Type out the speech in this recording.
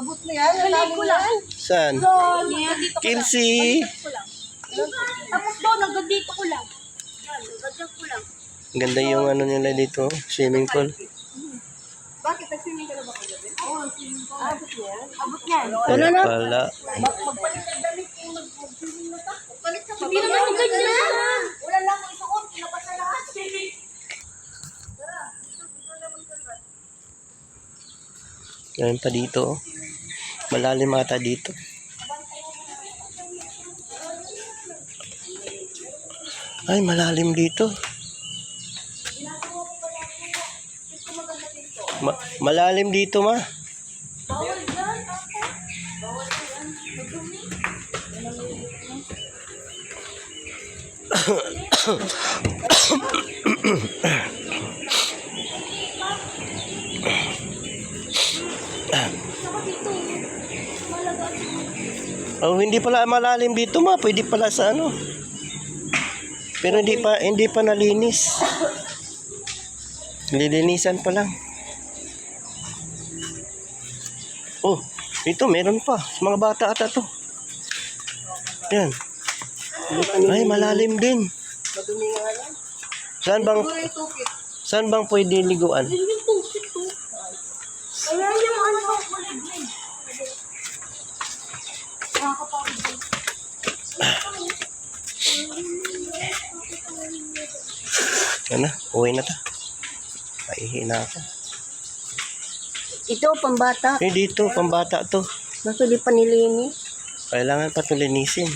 Abot na yan. Galing ko lang. Saan? Doon. Dito ko lang. Kimsi! Baliktad ko lang. Tapos doon, hanggang dito ko lang. Yan, hanggang ko lang. Ganda yung ano nila dito, swimming pool. Bakit? Nag-swimming ka na ba kagabi? Oo, swimming pool. Abot na yan? Abot yan. Kaya pala. Magpalit ka damit kung mag-swimming na ta. Magpalit ka. Hindi naman yung ganyan. Wala lang kung isuot. Pinabas na lahat. Ngayon pa dito. Oh. Malalim ata dito. Ay, malalim dito. Malalim dito, ma. Bawal yan. Bawal yan. Madumi. Saka dito. Malagas. Oh, hindi pala malalim dito, ma. Pwede pala sa ano. Pero hindi pa nalinis. Lilinisan pa lang. Oh, ito meron pa. Mga bata ata to. Yan. Ay, malalim din. Madumi nga yan. Saan Tupit. bang pwede liguan? Yun yung tupit to. Kaya yung ano ang kulay din. Nakakapagod din. Ano? Uwi na ta. Paihi na ako. Ito, pambata. Eh, dito, pambata to. Basta di pa nilinis. Kailangan pa ito linisin.